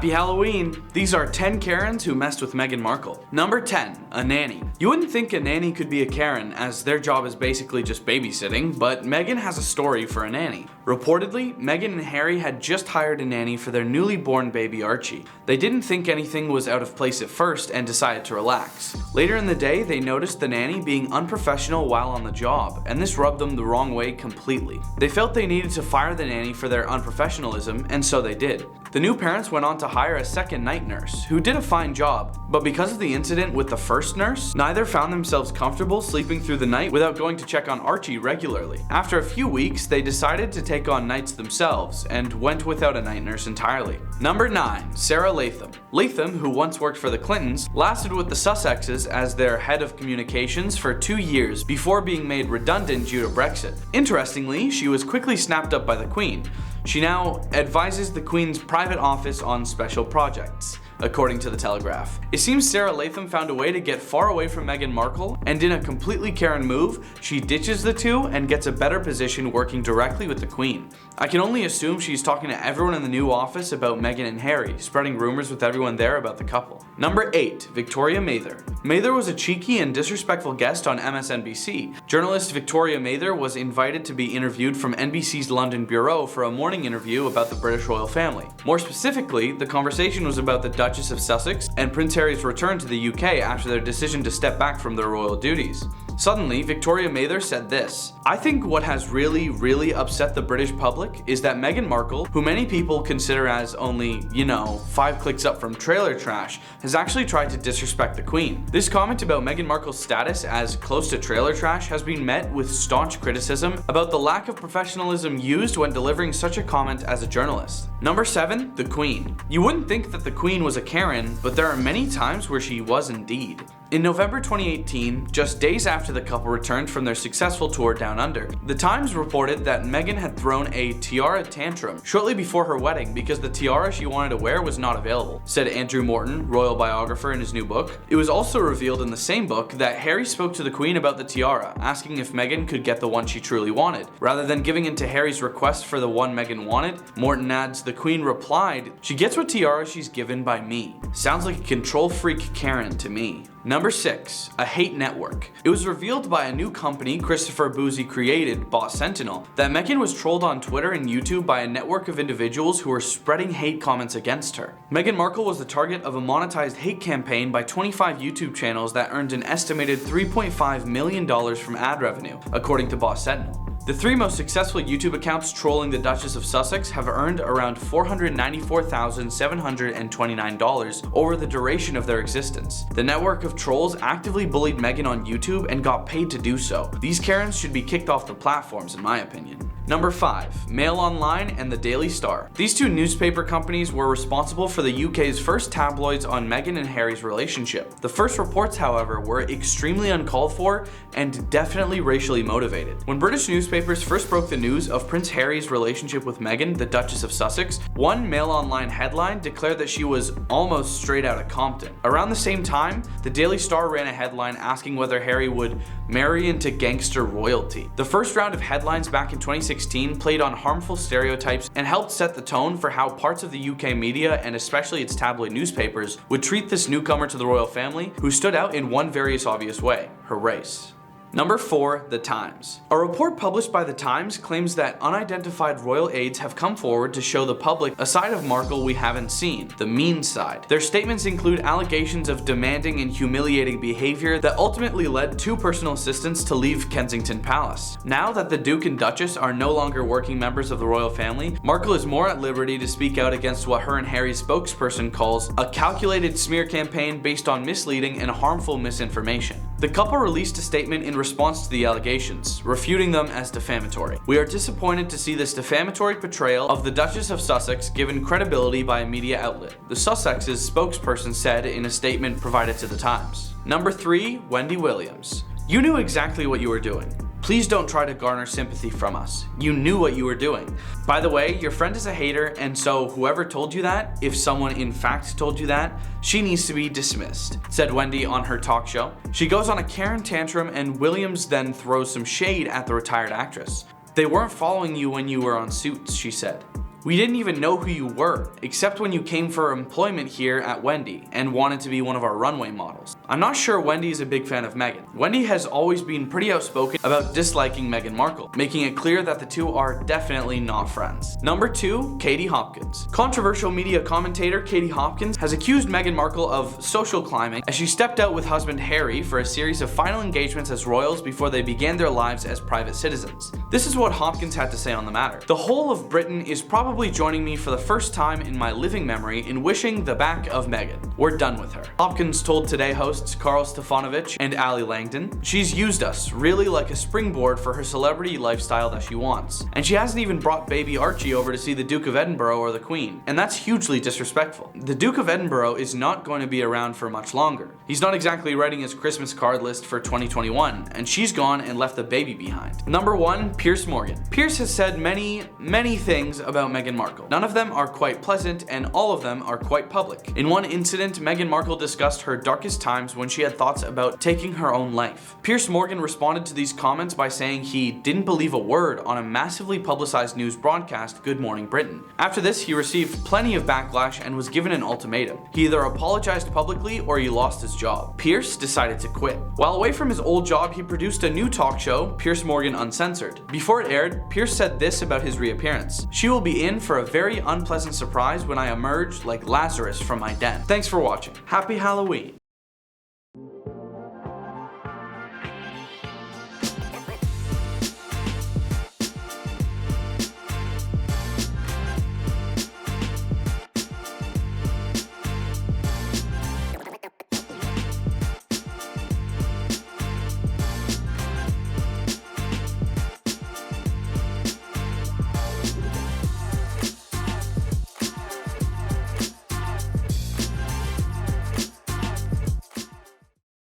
Happy Halloween! These are 10 Karens who messed with Meghan Markle. Number 10. A nanny. You wouldn't think a nanny could be a Karen, as their job is basically just babysitting, but Meghan has a story for a nanny. Reportedly, Meghan and Harry had just hired a nanny for their newly born baby Archie. They didn't think anything was out of place at first and decided to relax. Later in the day, they noticed the nanny being unprofessional while on the job, and this rubbed them the wrong way completely. They felt they needed to fire the nanny for their unprofessionalism, and so they did. The new parents went on to hire a second night nurse, who did a fine job, but because of the incident with the first nurse, neither found themselves comfortable sleeping through the night without going to check on Archie regularly. After a few weeks, they decided to take on nights themselves, and went without a night nurse entirely. Number 9. Sarah Latham. Latham, who once worked for the Clintons, lasted with the Sussexes as their head of communications for 2 years before being made redundant due to Brexit. Interestingly, she was quickly snapped up by the Queen. She now advises the Queen's private office on special projects, according to the Telegraph. It seems Sarah Latham found a way to get far away from Meghan Markle, and in a completely Karen move, she ditches the two and gets a better position working directly with the Queen. I can only assume she's talking to everyone in the new office about Meghan and Harry, spreading rumors with everyone there about the couple. Number 8. Victoria Mather. Mather was a cheeky and disrespectful guest on MSNBC. Journalist Victoria Mather was invited to be interviewed from NBC's London bureau for a morning interview about the British royal family. More specifically, the conversation was about the Duchess of Sussex and Prince Harry's return to the UK after their decision to step back from their royal duties. Suddenly, Victoria Mather said this: "I think what has really upset the British public is that Meghan Markle, who many people consider as only, 5 clicks up from trailer trash, has actually tried to disrespect the Queen." This comment about Meghan Markle's status as close to trailer trash has been met with staunch criticism about the lack of professionalism used when delivering such a comment as a journalist. Number 7. The Queen. You wouldn't think that the Queen was a Karen, but there are many times where she was indeed. In November 2018, just days after the couple returned from their successful tour down under, The Times reported that Meghan had thrown a tiara tantrum shortly before her wedding because the tiara she wanted to wear was not available, said Andrew Morton, royal biographer, in his new book. It was also revealed in the same book that Harry spoke to the Queen about the tiara, asking if Meghan could get the one she truly wanted. Rather than giving in to Harry's request for the one Meghan wanted, Morton adds, "The Queen replied, 'She gets what tiara she's given by me.' Sounds like a control freak Karen to me." Number 6. A hate network. It was revealed by a new company Christopher Boozy created, Bot Sentinel, that Meghan was trolled on Twitter and YouTube by a network of individuals who were spreading hate comments against her. Meghan Markle was the target of a monetized hate campaign by 25 YouTube channels that earned an estimated $3.5 million from ad revenue, according to Bot Sentinel. The 3 most successful YouTube accounts trolling the Duchess of Sussex have earned around $494,729 over the duration of their existence. The network of trolls actively bullied Meghan on YouTube and got paid to do so. These Karens should be kicked off the platforms, in my opinion. Number 5. Mail Online and the Daily Star. These 2 newspaper companies were responsible for the UK's first tabloids on Meghan and Harry's relationship. The first reports, however, were extremely uncalled for and definitely racially motivated. When British newspapers first broke the news of Prince Harry's relationship with Meghan, the Duchess of Sussex, one Mail Online headline declared that she was almost straight out of Compton. Around the same time, the Daily Star ran a headline asking whether Harry would marry into gangster royalty. The first round of headlines back in 2016 played on harmful stereotypes and helped set the tone for how parts of the UK media, and especially its tabloid newspapers, would treat this newcomer to the royal family, who stood out in one very obvious way: her race. Number 4. The Times. A report published by The Times claims that unidentified royal aides have come forward to show the public a side of Markle we haven't seen, the mean side. Their statements include allegations of demanding and humiliating behavior that ultimately led 2 personal assistants to leave Kensington Palace. Now that the Duke and Duchess are no longer working members of the royal family, Markle is more at liberty to speak out against what her and Harry's spokesperson calls a calculated smear campaign based on misleading and harmful misinformation. The couple released a statement in response to the allegations, refuting them as defamatory. "We are disappointed to see this defamatory portrayal of the Duchess of Sussex given credibility by a media outlet," the Sussex's spokesperson said in a statement provided to The Times. Number 3. Wendy Williams. You knew exactly what you were doing. Please don't try to garner sympathy from us. You knew what you were doing. By the way, your friend is a hater, and so whoever told you that, if someone in fact told you that, she needs to be dismissed, said Wendy on her talk show. She goes on a Karen tantrum, and Williams then throws some shade at the retired actress. "They weren't following you when you were on Suits," she said. We didn't even know who you were, except when you came for employment here at Wendy and wanted to be one of our runway models. I'm not sure Wendy is a big fan of Meghan. Wendy has always been pretty outspoken about disliking Meghan Markle, making it clear that the two are definitely not friends. Number 2, Katie Hopkins. Controversial media commentator Katie Hopkins has accused Meghan Markle of social climbing as she stepped out with husband Harry for a series of final engagements as royals before they began their lives as private citizens. This is what Hopkins had to say on the matter. The whole of Britain is probably joining me for the first time in my living memory in wishing the back of Meghan. We're done with her. Hopkins told Today hosts Carl Stefanovich and Ali Langdon, "She's used us, really like a springboard for her celebrity lifestyle that she wants. And she hasn't even brought baby Archie over to see the Duke of Edinburgh or the Queen. And that's hugely disrespectful. The Duke of Edinburgh is not going to be around for much longer. He's not exactly writing his Christmas card list for 2021, and she's gone and left the baby behind." Number 1, Piers Morgan. Piers has said many things about Meghan Markle. None of them are quite pleasant, and all of them are quite public. In one incident, Meghan Markle discussed her darkest times when she had thoughts about taking her own life. Piers Morgan responded to these comments by saying he didn't believe a word on a massively publicized news broadcast, Good Morning Britain. After this, he received plenty of backlash and was given an ultimatum. He either apologized publicly or he lost his job. Piers decided to quit. While away from his old job, he produced a new talk show, Piers Morgan Uncensored. Before it aired, Piers said this about his reappearance: "She will be in for a very unpleasant surprise when I emerge like Lazarus from my den." Thanks for watching. Happy Halloween.